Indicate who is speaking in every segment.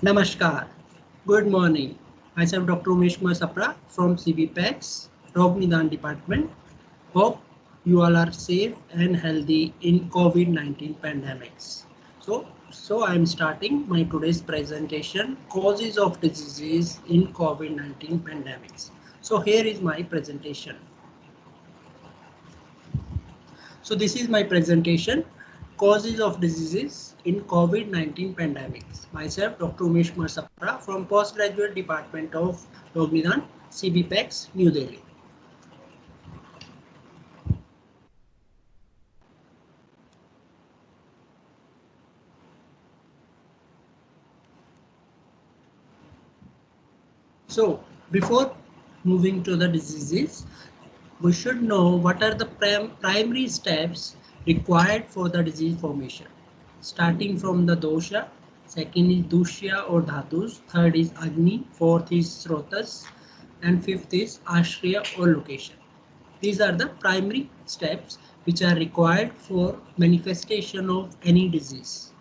Speaker 1: Namaskar. Good morning. Myself Dr. Umesh Kumar Sapra from CBPEX, Rog Nidan Department. Hope you all are safe and healthy in COVID-19 pandemics. So I am starting my today's presentation, causes of diseases in COVID-19 pandemics. So here is my presentation. So this is my presentation, causes of diseases in COVID-19 pandemics. Myself, Dr. Umesh Kumar Sapra from Postgraduate Department of Rognidan, CBPEX, New Delhi. So before moving to the diseases, we should know what are the primary steps required for the disease formation. Starting from the dosha, second is dushya or dhatus, third is agni, fourth is srotas, and fifth is ashriya or location. These are the primary steps which are required for manifestation of any disease.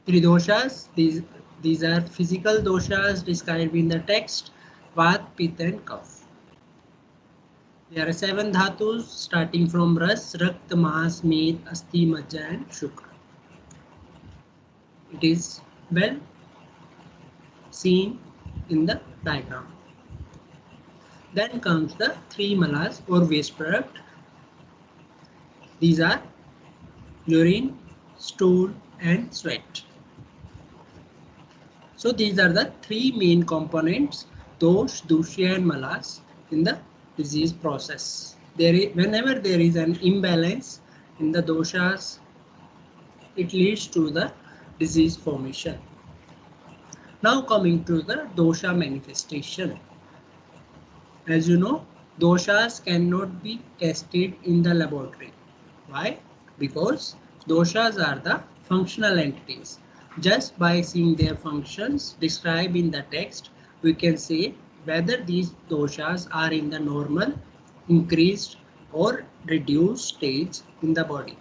Speaker 1: Three doshas, these are physical doshas described in the text, Vata, Pitta and Kapha. There are 7 dhatus starting from Ras, Rakta, Mas, Med, Asti, Majja and Shukra. It is well seen in the diagram. Then comes the 3 malas or waste product. These are urine, stool and sweat. So these are the 3 main components, dosh, dushya and malas in the disease process. Whenever there is an imbalance in the doshas, it leads to the disease formation. Now coming to the dosha manifestation. As you know, doshas cannot be tested in the laboratory. Why? Because doshas are the functional entities. Just by seeing their functions described in the text, we can say whether these doshas are in the normal, increased or reduced stage in the body.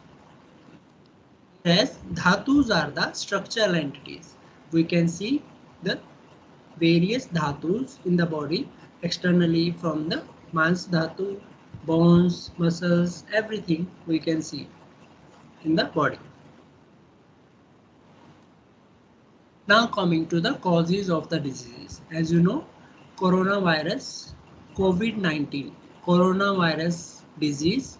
Speaker 1: As dhatus are the structural entities. We can see the various dhatus in the body externally from the mans dhatu, bones, muscles, everything we can see in the body. Now coming to the causes of the disease. As you know, coronavirus, COVID-19, coronavirus disease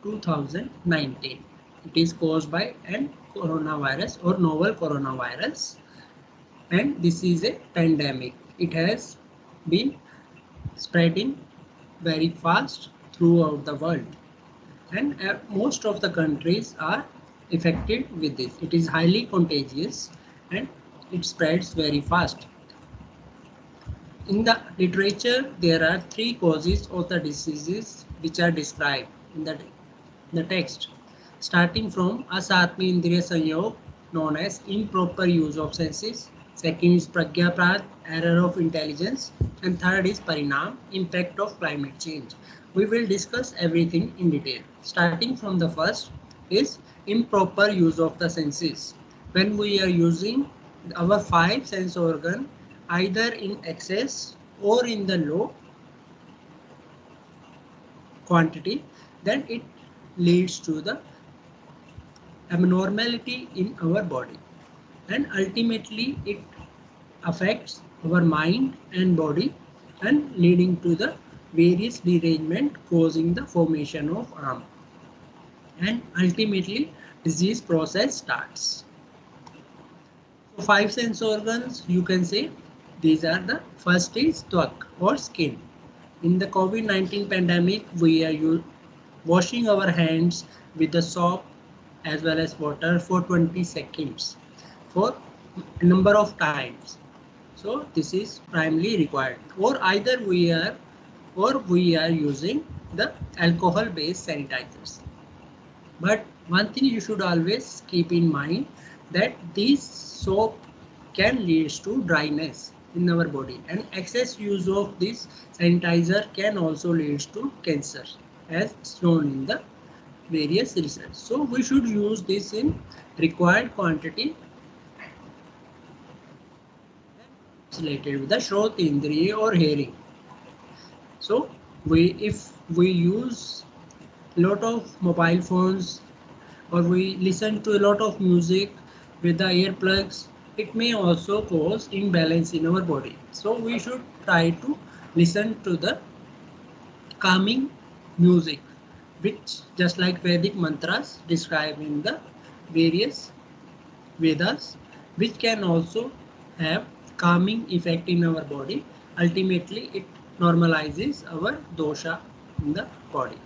Speaker 1: 2019. It is caused by an coronavirus or novel coronavirus, and this is a pandemic. It has been spreading very fast throughout the world, and most of the countries are affected with this. It is highly contagious and it spreads very fast. In the literature, there are 3 causes of the diseases which are described in the text. Starting from asatmi indriya sanyog, known as improper use of senses. Second is pragyaprad, error of intelligence, and third is parinam, impact of climate change. We will discuss everything in detail. Starting from the first is improper use of the senses. When we are using our 5 sense organ either in excess or in the low quantity, then it leads to the abnormality in our body, and ultimately it affects our mind and body and leading to the various derangement causing the formation of arm, and ultimately disease process starts. So 5 sense organs, you can say these are the first is twak or skin. In the COVID-19 pandemic, we are washing our hands with the soap as well as water for 20 seconds for a number of times. So this is primarily required, or either we are using the alcohol based sanitizers. But one thing you should always keep in mind that this soap can lead to dryness in our body, and excess use of this sanitizer can also lead to cancer as shown in the various research. So we should use this in required quantity related with the Shrot Indriya or hearing. So if we use lot of mobile phones or we listen to a lot of music with the earplugs, it may also cause imbalance in our body. So we should try to listen to the calming music, which just like Vedic mantras described in the various Vedas, which can also have calming effect in our body. Ultimately, it normalizes our dosha in the body.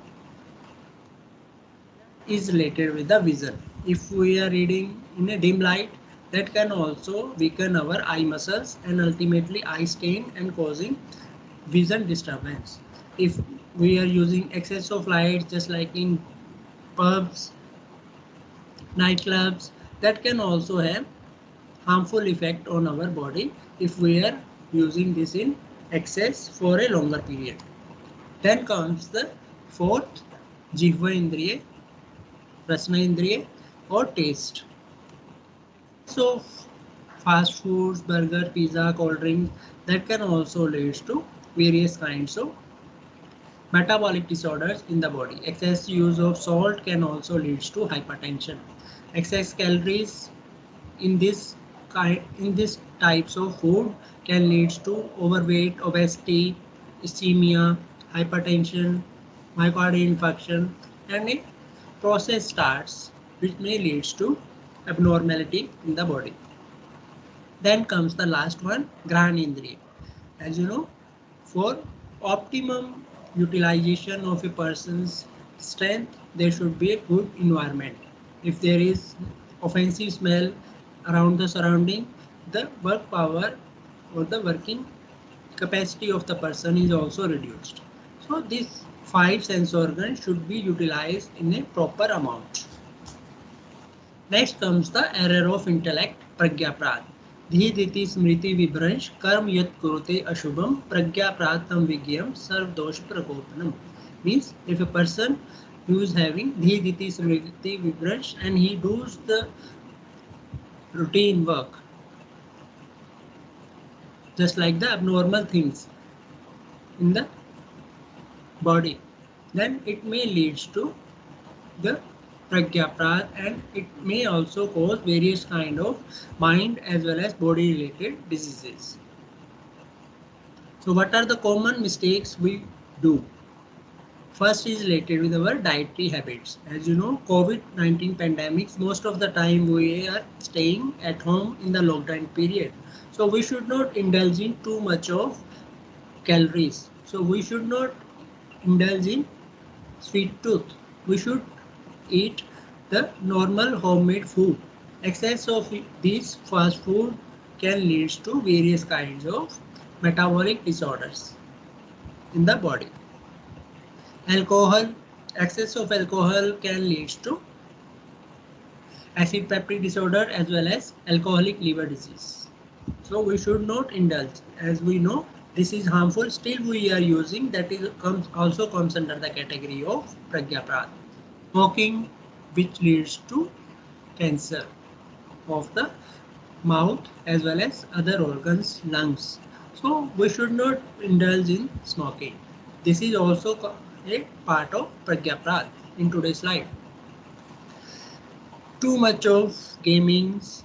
Speaker 1: Is related with the vision. If we are reading in a dim light, that can also weaken our eye muscles and ultimately eye strain and causing vision disturbance. If we are using excess of light, just like in pubs, nightclubs, that can also have harmful effect on our body if we are using this in excess for a longer period. Then comes the fourth, Jihva Indriya, Rasna Indriya or taste. So fast foods, burger, pizza, cold drinks, that can also lead to various kinds of metabolic disorders in the body. Excess use of salt can also lead to hypertension. Excess calories in this types of food can lead to overweight, obesity, ischemia, hypertension, myocardial infarction, and a process starts which may lead to abnormality in the body. Then comes the last one, Granindriya. As you know, for optimum utilization of a person's strength, there should be a good environment. If there is offensive smell around the surrounding, the work power or the working capacity of the person is also reduced. So these five sense organs should be utilized in a proper amount. Next comes the error of intellect, pragyaprad. Dhiditi smriti vibransh karm yat kurute ashubham pragyaprad tam vigyam sarv dosh prakopanam. Means if a person who is having dhiditi smriti vibransh and he does the routine work just like the abnormal things in the body, then it may lead to the pragyaprad and it may also cause various kind of mind as well as body related diseases. So what are the common mistakes we do? First is related with our dietary habits. As you know, COVID-19 pandemics, most of the time we are staying at home in the lockdown period. So we should not indulge in too much of calories. So we should not indulge in sweet tooth. We should eat the normal homemade food. Excess of these fast food can lead to various kinds of metabolic disorders in the body. Alcohol, excess of alcohol can lead to acid peptic disorder as well as alcoholic liver disease. So we should not indulge. As we know, this is harmful. Still we are using that is also comes under the category of pragyaprad. Smoking, which leads to cancer of the mouth as well as other organs, lungs. So we should not indulge in smoking. This is also a part of pragyaprad in today's life. Too much of gamings,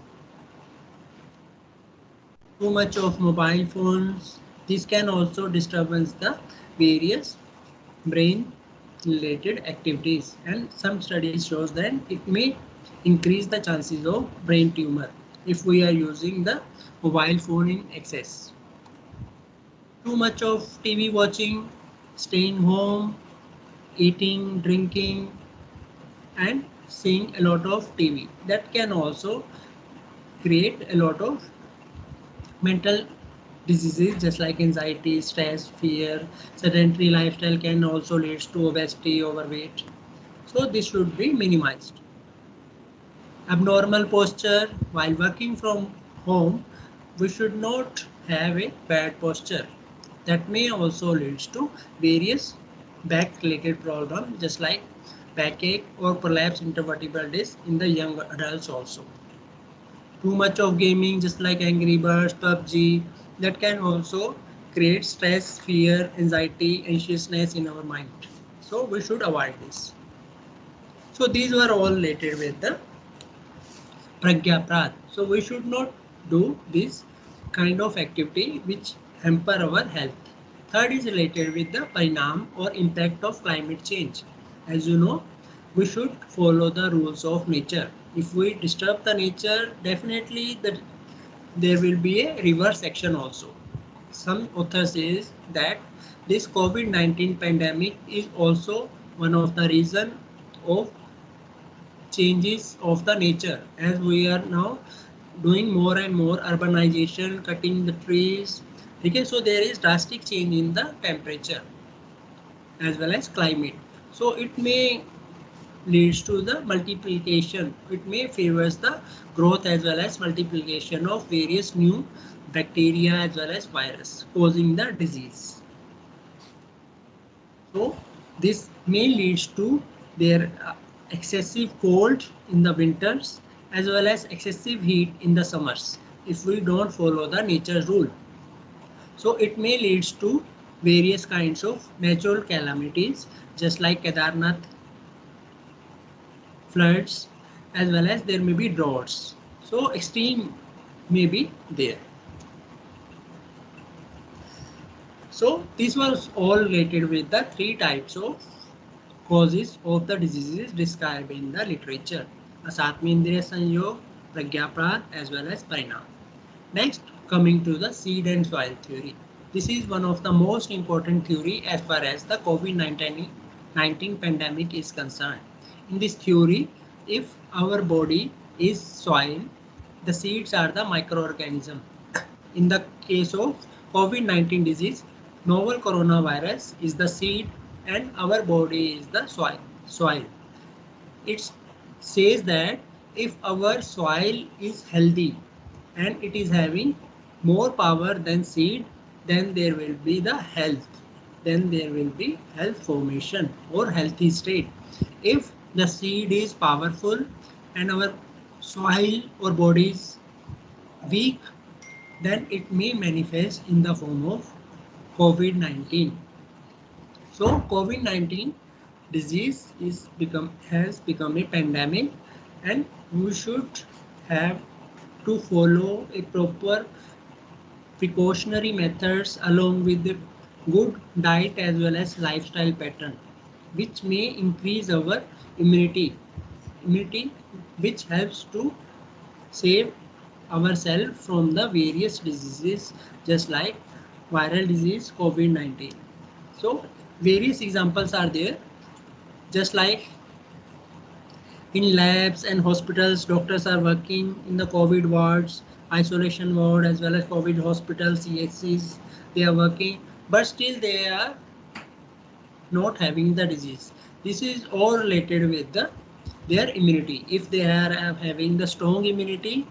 Speaker 1: too much of mobile phones. This can also disturbance the various brain related activities, and some studies shows that it may increase the chances of brain tumor if we are using the mobile phone in excess. Too much of TV watching, staying home, eating, drinking, and seeing a lot of TV, that can also create a lot of mental diseases just like anxiety, stress, fear. Sedentary lifestyle can also lead to obesity, overweight. So this should be minimized. Abnormal posture while working from home, we should not have a bad posture. That may also lead to various back related problems just like backache or prolapse intervertebral disc in the young adults also. Too much of gaming just like Angry Birds, PUBG, that can also create stress, fear, anxiety, anxiousness in our mind. So we should avoid this. So these were all related with the Pragyaprad. So we should not do this kind of activity which hamper our health. Third is related with the parinam or impact of climate change. As you know, we should follow the rules of nature. If we disturb the nature, definitely there will be a reverse action also. Some author says that this COVID-19 pandemic is also one of the reason of changes of the nature, as we are now doing more and more urbanization, cutting the trees. Okay, so there is drastic change in the temperature as well as climate. So it may leads to the multiplication. It may favors the growth as well as multiplication of various new bacteria as well as virus causing the disease. So this may leads to their excessive cold in the winters as well as excessive heat in the summers if we don't follow the nature rule. So it may leads to various kinds of natural calamities just like Kedarnath floods, as well as there may be droughts. So extreme may be there. So this was all related with the three types of causes of the diseases described in the literature: Asatmindriya Sanyog, Pragyaprad, as well as Parinam. Next, coming to the seed and soil theory. This is one of the most important theory as far as the COVID-19 pandemic is concerned. In this theory, if our body is soil, the seeds are the microorganism. In the case of COVID-19 disease, novel coronavirus is the seed and our body is the soil. It says that if our soil is healthy and it is having more power than seed, then there will be the health. Then there will be health formation or healthy state. If the seed is powerful and our soil or body is weak, then it may manifest in the form of COVID-19. So COVID-19 disease has become a pandemic, and we should have to follow a proper precautionary methods along with the good diet as well as lifestyle pattern, which may increase our immunity, which helps to save ourselves from the various diseases just like viral disease COVID-19. So various examples are there, just like in labs and hospitals, doctors are working in the COVID wards, isolation ward as well as COVID hospitals, CHCs, they are working, but still they are not having the disease. This is all related with their immunity. If they are having the strong immunity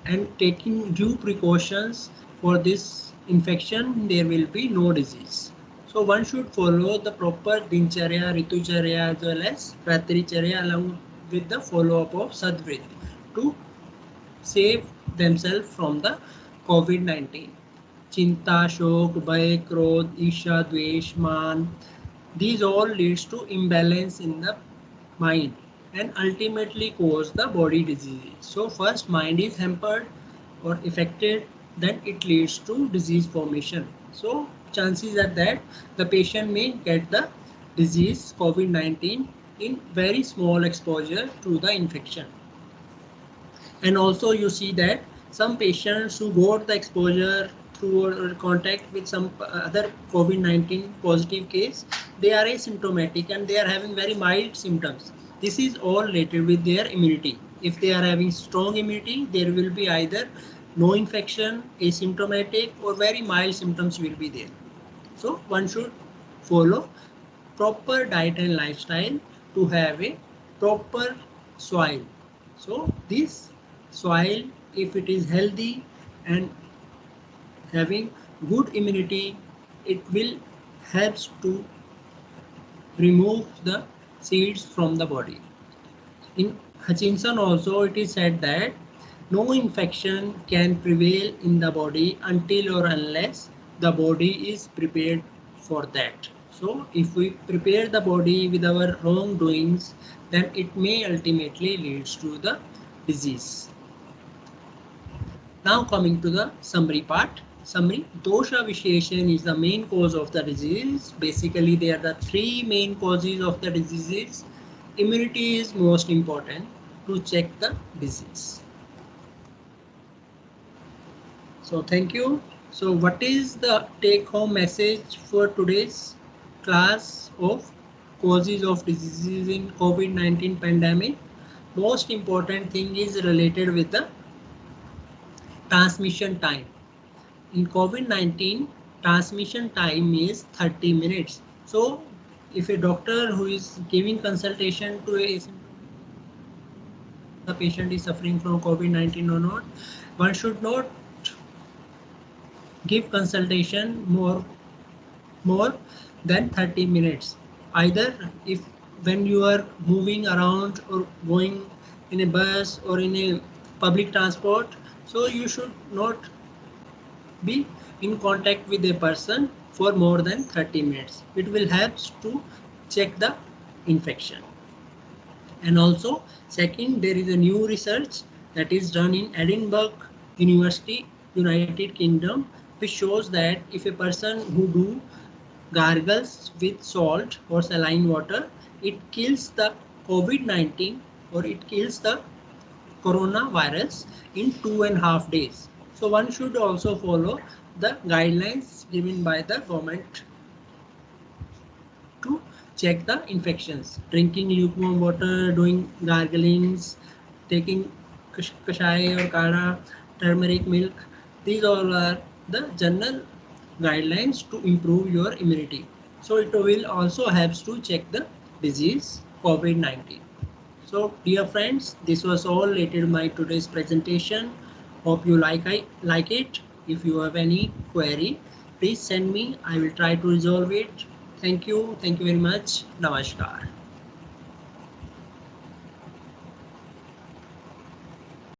Speaker 1: and taking due precautions for this infection, there will be no disease. So one should follow the proper dincharya, ritucharya as well as ratricharya along with the follow-up of sadvrit to save themselves from the COVID-19. Chinta, shok, bhay, krodh, isha, dvesh, man, these all leads to imbalance in the mind and ultimately cause the body disease. So first mind is hampered or affected, then it leads to disease formation. So chances are that the patient may get the disease COVID-19 in very small exposure to the infection. And also you see that some patients who got the exposure through contact with some other COVID-19 positive case, they are asymptomatic and they are having very mild symptoms. This is all related with their immunity. If they are having strong immunity, there will be either no infection, asymptomatic, or very mild symptoms will be there. So one should follow proper diet and lifestyle to have a proper soil. So this soil, if it is healthy and having good immunity, it will helps to remove the seeds from the body. In Hutchinson also it is said that No infection can prevail in the body until or unless the body is prepared for that. So if we prepare the body with our wrongdoings, then it may ultimately leads to the disease. Now coming to the summary part. Summary: dosha visheshan is the main cause of the disease. Basically, there are the three main causes of the diseases. Immunity is most important to check the disease. So thank you. So what is the take home message for today's class of causes of diseases in COVID-19 pandemic? Most important thing is related with the transmission time. In COVID-19, transmission time is 30 minutes. So if a doctor who is giving consultation to a the patient is suffering from COVID-19 or not, one should not give consultation more than 30 minutes. Either if when you are moving around or going in a bus or in a public transport, so you should not be in contact with a person for more than 30 minutes. It will help to check the infection. And also, second, there is a new research that is done in Edinburgh University, United Kingdom, which shows that if a person who do gargles with salt or saline water, it kills the COVID-19 or it kills the coronavirus in 2.5 days. So one should also follow the guidelines given by the government to check the infections. Drinking lukewarm water, doing garglings, taking kashai or kara, turmeric milk. These all are the general guidelines to improve your immunity. So it will also helps to check the disease COVID-19. So dear friends, this was all related to my today's presentation. Hope you like it. If you have any query, please send me. I will try to resolve it. Thank you. Thank you very much. Namaskar.